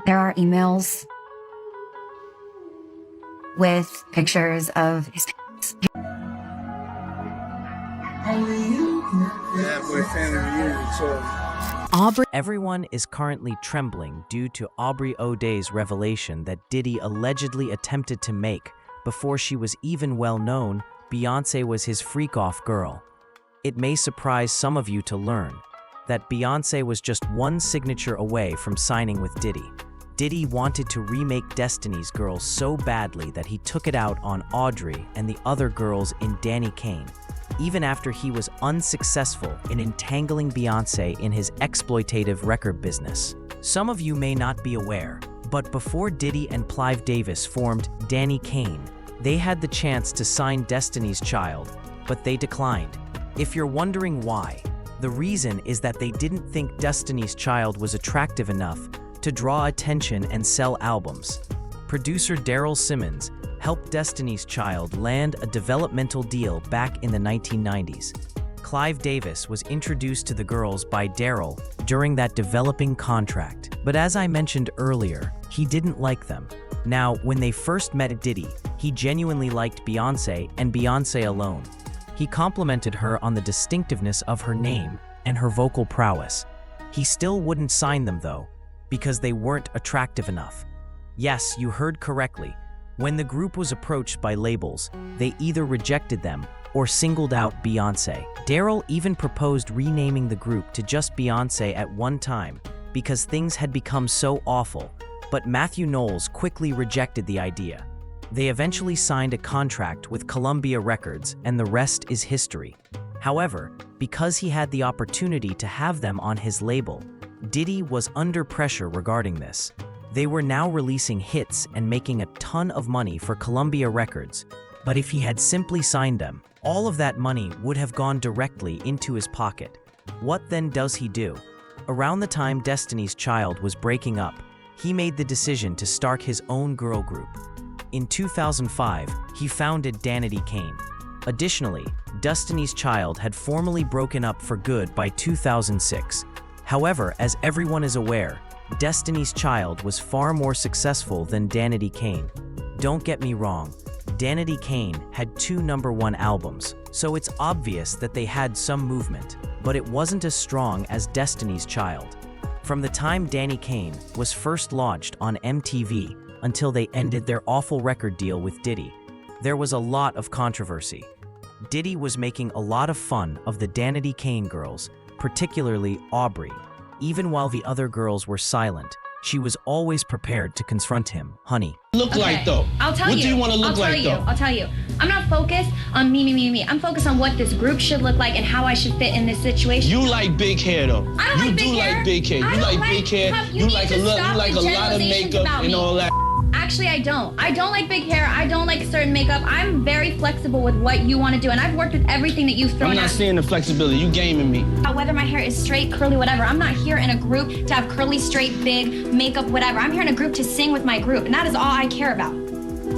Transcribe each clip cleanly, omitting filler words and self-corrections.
There are emails with pictures of his parents. Yeah, boy, family reunion, so. Everyone is currently trembling due to Audrey O'Day's revelation that Diddy allegedly attempted to make before she was even well known Beyonce was his freak-off girl. It may surprise some of you to learn that Beyonce was just one signature away from signing with Diddy. Diddy wanted to remake Destiny's Girl so badly that he took it out on Audrey and the other girls in Danny Kane, even after he was unsuccessful in entangling Beyonce in his exploitative record business. Some of you may not be aware, but before Diddy and Clive Davis formed Danny Kane, they had the chance to sign Destiny's Child, but they declined. If you're wondering why, the reason is that they didn't think Destiny's Child was attractive enough to draw attention and sell albums. Producer Daryl Simmons helped Destiny's Child land a developmental deal back in the 1990s. Clive Davis was introduced to the girls by Daryl during that developing contract. But as I mentioned earlier, he didn't like them. Now, when they first met Diddy, he genuinely liked Beyonce and Beyonce alone. He complimented her on the distinctiveness of her name and her vocal prowess. He still wouldn't sign them though, because they weren't attractive enough. Yes, you heard correctly. When the group was approached by labels, they either rejected them or singled out Beyonce. Daryl even proposed renaming the group to just Beyonce at one time because things had become so awful, but Matthew Knowles quickly rejected the idea. They eventually signed a contract with Columbia Records, and the rest is history. However, because he had the opportunity to have them on his label, Diddy was under pressure regarding this. They were now releasing hits and making a ton of money for Columbia Records, but if he had simply signed them, all of that money would have gone directly into his pocket. What then does he do? Around the time Destiny's Child was breaking up, he made the decision to start his own girl group. In 2005, he founded Danny Kane. Additionally, Destiny's Child had formally broken up for good by 2006. However, as everyone is aware, Destiny's Child was far more successful than Danny Kane. Don't get me wrong, Danny Kane had 2 #1 albums, so it's obvious that they had some movement, but it wasn't as strong as Destiny's Child. From the time Danny Kane was first launched on MTV until they ended their awful record deal with Diddy, there was a lot of controversy. Diddy was making a lot of fun of the Danny Kane girls, particularly Audrey. Even while the other girls were silent, she was always prepared to confront him. Honey. Look like though? I'll tell you. What do you want to look like though? I'll tell you. I'm not focused on me. I'm focused on what this group should look like and how I should fit in this situation. You like big hair though. I don't you like do big hair. like big hair. I You don't like big hair. You You like a lot of makeup and all that. Actually, I don't. I don't like big hair. I don't like certain makeup. I'm very flexible with what you want to do, and I've worked with everything that you've thrown I'm at not me. seeing the flexibility. You gaming me. Whether my hair is straight, curly, whatever. I'm not here in a group to have curly, straight, big, makeup, whatever. I'm here in a group to sing with my group, and that is all I care about.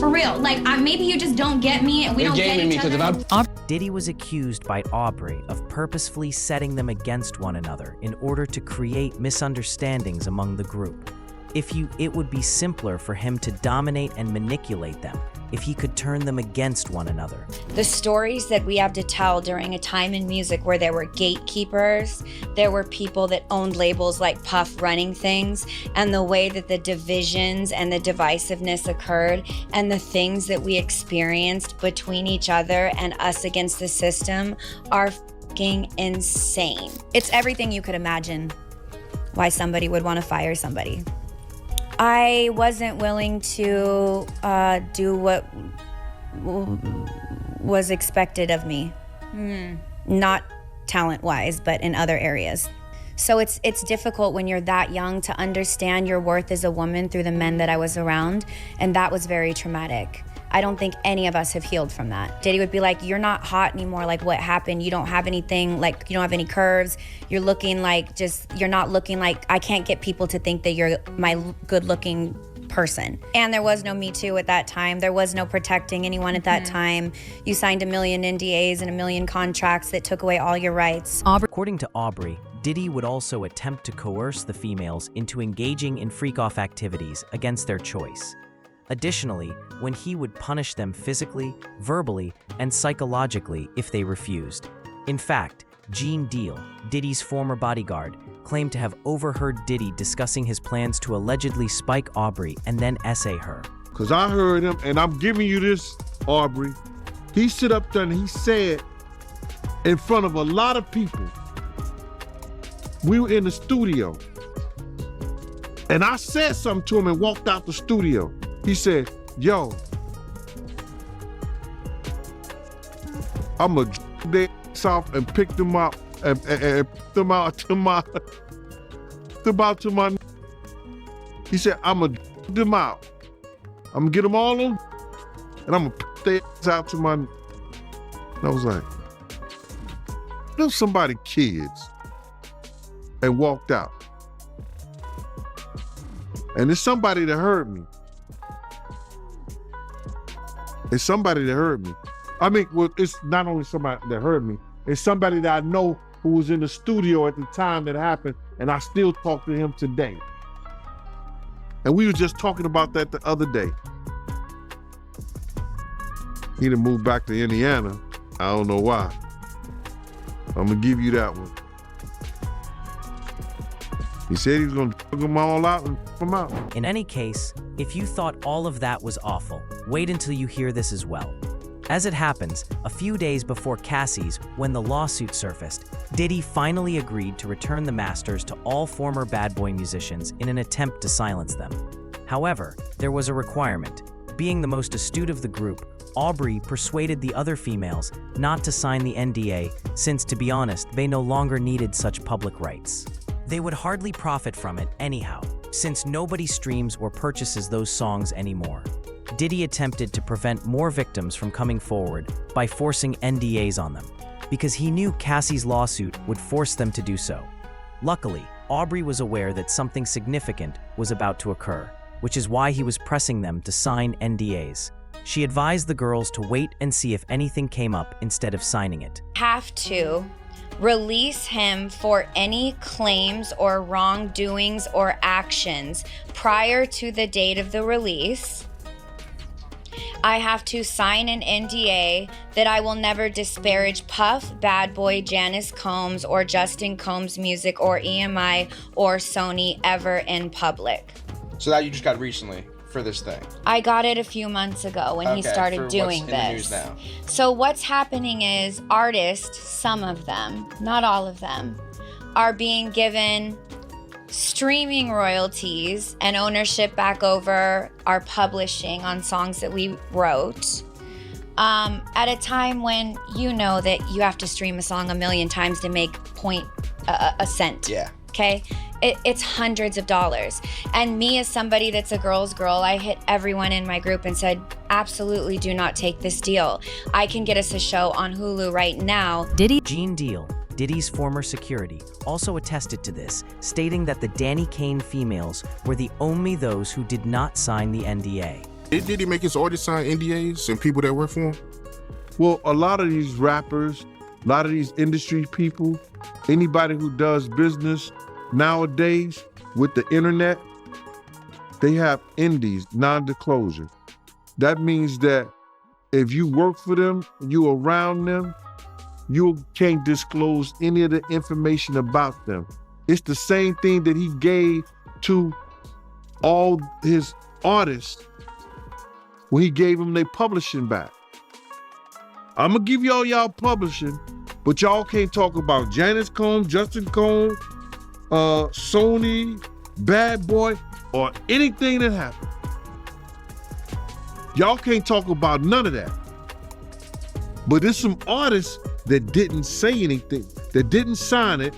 For real. Like, maybe you just don't get me, and we You're don't get gaming each me other. because if Diddy was accused by Audrey of purposefully setting them against one another in order to create misunderstandings among the group. It would be simpler for him to dominate and manipulate them if he could turn them against one another. The stories that we have to tell during a time in music where there were gatekeepers, there were people that owned labels like Puff running things, and the way that the divisions and the divisiveness occurred, and the things that we experienced between each other and us against the system are fucking insane. It's everything you could imagine why somebody would want to fire somebody. I wasn't willing to do what was expected of me. Not talent-wise, but in other areas. So it's difficult when you're that young to understand your worth as a woman through the men that I was around, and that was very traumatic. I don't think any of us have healed from that. Diddy would be like, you're not hot anymore, like what happened? You don't have anything, like you don't have any curves. You're looking like you're not looking like, I can't get people to think that you're my good looking person. And there was no Me Too at that time. There was no protecting anyone at that time. You signed a million NDAs and a million contracts that took away all your rights. According to Audrey, Diddy would also attempt to coerce the females into engaging in freak-off activities against their choice. Additionally, when he would punish them physically, verbally, and psychologically if they refused. In fact, Gene Deal, Diddy's former bodyguard, claimed to have overheard Diddy discussing his plans to allegedly spike Aubrey and then essay her. Because I heard him, and I'm giving you this, Aubrey. He stood up there and he said in front of a lot of people, we were in the studio, and I said something to him and walked out the studio. He said, yo, I'm gonna their ass off and pick them up and pick them out to my, he said, I'm gonna them out. I'm gonna get them all on, and I'm gonna pick their ass out to my, and I was like, there's somebody kids, and walked out. And there's somebody that heard me. It's somebody that heard me. I mean, well, it's not only somebody that heard me, it's somebody that I know who was in the studio at the time that happened, and I still talk to him today. And we were just talking about that the other day. He done moved back to Indiana. I don't know why. I'm gonna give you that one. He said he was gonna drug them all out and them out. In any case, if you thought all of that was awful, wait until you hear this as well. As it happens, a few days before Cassie's, when the lawsuit surfaced, Diddy finally agreed to return the masters to all former Bad Boy musicians in an attempt to silence them. However, there was a requirement. Being the most astute of the group, Aubrey persuaded the other females not to sign the NDA since, to be honest, they no longer needed such public rights. They would hardly profit from it anyhow, since nobody streams or purchases those songs anymore. Diddy attempted to prevent more victims from coming forward by forcing NDAs on them, because he knew Cassie's lawsuit would force them to do so. Luckily, Aubrey was aware that something significant was about to occur, which is why he was pressing them to sign NDAs. She advised the girls to wait and see if anything came up instead of signing it. Have to release him for any claims or wrongdoings or actions prior to the date of the release. I have to sign an NDA that I will never disparage Puff, Bad Boy, Janice Combs, or Justin Combs' music, or EMI, or Sony ever in public. So that you just got recently for this thing? I got it a few months ago when he started doing what's this. In the news now? So what's happening is artists, some of them, not all of them, are being given streaming royalties and ownership back over our publishing on songs that we wrote at a time when you know that you have to stream a song 1 million times to make a cent. Yeah. Okay? It's hundreds of dollars. And me, as somebody that's a girl's girl, I hit everyone in my group and said, absolutely do not take this deal. I can get us a show on Hulu right now. Gene Deal, Diddy's former security, also attested to this, stating that the Danny Kane females were the only those who did not sign the NDA. Did Diddy make his artists sign NDAs and people that work for him? Well, a lot of these rappers, a lot of these industry people, anybody who does business nowadays with the internet, they have NDAs, non-disclosure. That means that if you work for them, you around them, you can't disclose any of the information about them. It's the same thing that he gave to all his artists when he gave them their publishing back. I'm gonna give y'all publishing, but y'all can't talk about Janice Combs, Justin Combs, Sony, Bad Boy, or anything that happened. Y'all can't talk about none of that. But there's some artists that didn't say anything, that didn't sign it,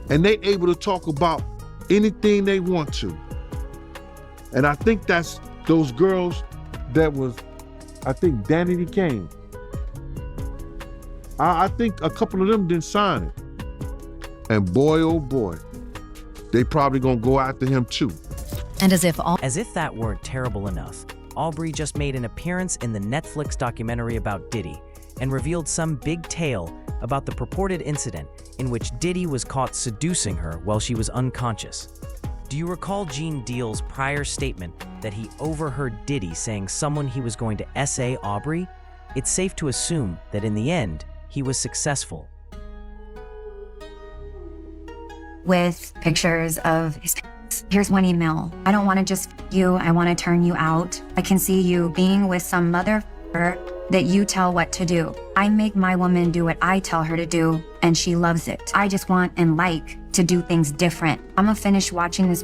and they able to talk about anything they want to. And I think that's those girls that was, I think Danny Kane. I think a couple of them didn't sign it. And boy, oh boy, they probably gonna go after him too. And as if that weren't terrible enough, Aubrey just made an appearance in the Netflix documentary about Diddy and revealed some big tale about the purported incident in which Diddy was caught seducing her while she was unconscious. Do you recall Gene Deal's prior statement that he overheard Diddy saying someone he was going to SA Aubrey? It's safe to assume that in the end, he was successful. With pictures of his parents. Here's one email. I don't want to just f you, I want to turn you out. I can see you being with some motherfucker that you tell what to do. I make my woman do what I tell her to do, and she loves it. I just want and like to do things different. I'm gonna finish watching this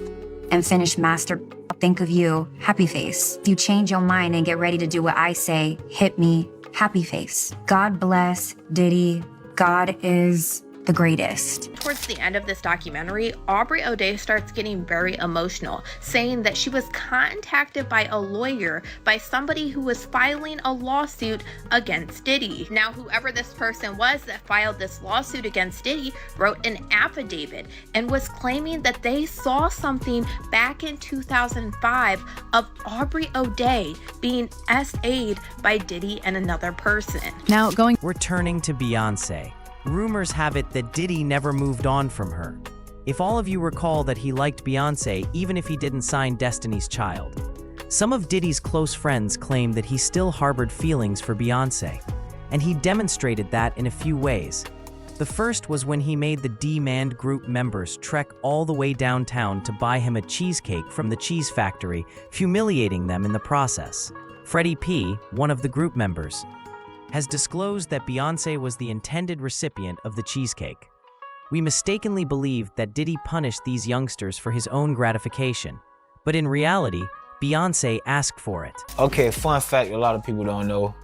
and finish master. Think of you, happy face. If you change your mind and get ready to do what I say, hit me, happy face. God bless Diddy. God is the greatest. Towards the end of this documentary, Audrey O'Day starts getting very emotional, saying that she was contacted by a lawyer by somebody who was filing a lawsuit against Diddy. Now, whoever this person was that filed this lawsuit against Diddy wrote an affidavit and was claiming that they saw something back in 2005 of Audrey O'Day being SA'd by Diddy and another person. Now, returning to Beyonce. Rumors have it that Diddy never moved on from her. If all of you recall that he liked Beyonce even if he didn't sign Destiny's Child. Some of Diddy's close friends claim that he still harbored feelings for Beyonce, and he demonstrated that in a few ways. The first was when he made the D-Man group members trek all the way downtown to buy him a cheesecake from the cheese factory, humiliating them in the process. Freddie P., one of the group members, has disclosed that Beyonce was the intended recipient of the cheesecake. We mistakenly believed that Diddy punished these youngsters for his own gratification, but in reality, Beyonce asked for it. Okay, fun fact a lot of people don't know,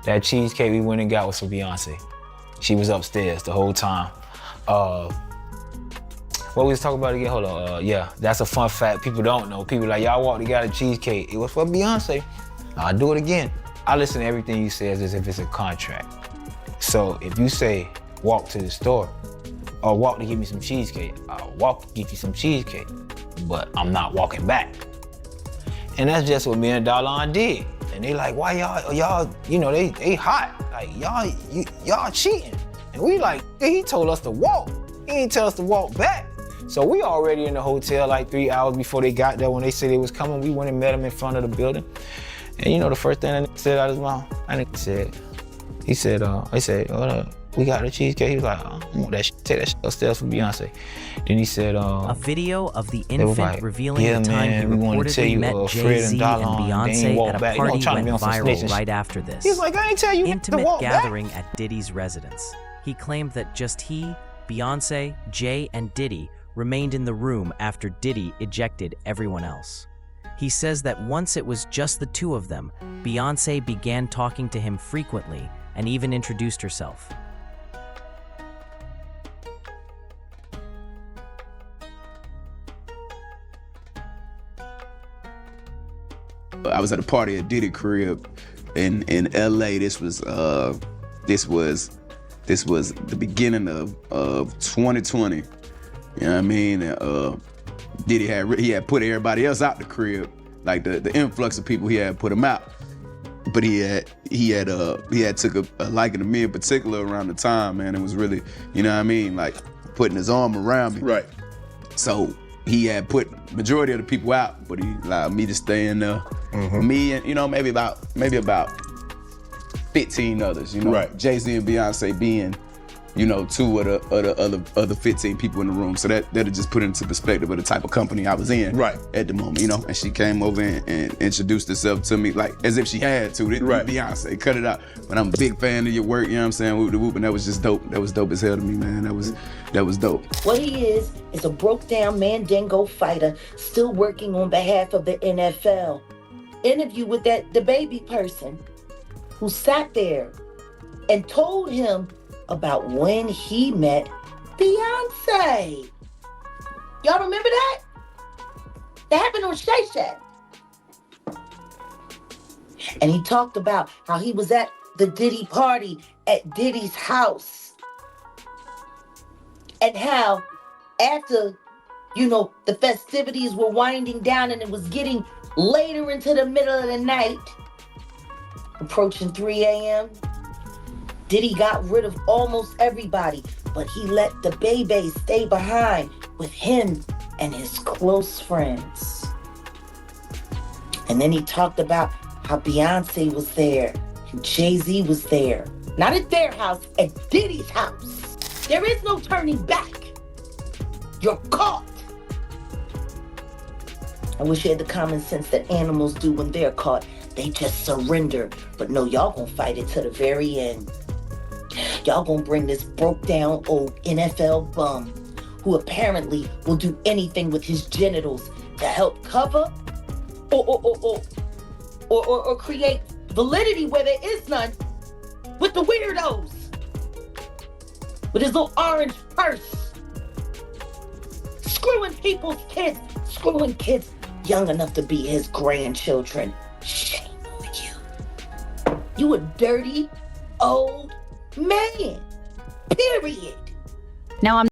that cheesecake we went and got was for Beyonce. She was upstairs the whole time. What we was talking about again? Hold on, yeah, that's a fun fact people don't know. People like, y'all walked and got a cheesecake. It was for Beyonce. I'll do it again. I listen to everything you say as if it's a contract. So if you say, walk to the store, or walk to give me some cheesecake, I'll walk to get you some cheesecake, but I'm not walking back. And that's just what me and Darlon did. And they like, why y'all, you know, they hot. Like, y'all cheating. And we like, he told us to walk. He didn't tell us to walk back. So we already in the hotel like 3 hours before they got there. When they said they was coming, we went and met them in front of the building. And you know the first thing that said out of his mouth? He said, we got the cheesecake. He was like, I don't want that shit. Take that shit upstairs for Beyonce. Then he said, a video of the infant like, revealing yeah, the time man, he we wanted to tell reportedly you, met Fred Jay-Z and Beyonce at a party went viral right after this. He's like, I ain't tell you to Intimate walk gathering back. at Diddy's residence. He claimed that just he, Beyonce, Jay, and Diddy remained in the room after Diddy ejected everyone else. He says that once it was just the two of them, Beyonce began talking to him frequently and even introduced herself. I was at a party at Diddy crib in LA. This was the beginning of 2020. You know what I mean? Diddy had put everybody else out the crib, like the influx of people he had put him out. But he had took a liking to me in particular around the time, man. It was really, you know what I mean, like putting his arm around me. Right. So he had put majority of the people out, but he allowed me to stay in there. Mm-hmm. Me and, you know, maybe about 15 others, you know. Right. Jay-Z and Beyonce being, you know, two of the other 15 people in the room. So that'll just put into perspective of the type of company I was in right. at the moment, you know. And she came over and introduced herself to me like as if she had to. Right. Beyonce, cut it out. But I'm a big fan of your work, you know what I'm saying? Whoop de whoop, and that was just dope. That was dope as hell to me, man. That was dope. What he is a broke down Mandingo fighter still working on behalf of the NFL. Interview with the baby person who sat there and told him about when he met Beyonce. Y'all remember that? That happened on Shay Shack. And he talked about how he was at the Diddy party at Diddy's house. And how after, you know, the festivities were winding down and it was getting later into the middle of the night, approaching 3 a.m., Diddy got rid of almost everybody, but he let the baby stay behind with him and his close friends. And then he talked about how Beyonce was there and Jay-Z was there. Not at their house, at Diddy's house. There is no turning back. You're caught. I wish you had the common sense that animals do when they're caught. They just surrender. But no, y'all gonna fight it to the very end. Y'all gonna bring this broke down old NFL bum who apparently will do anything with his genitals to help cover or create validity where there is none with the weirdos. With his little orange purse. Screwing people's kids. Screwing kids young enough to be his grandchildren. Shame on you. You a dirty old man. Period. Now I'm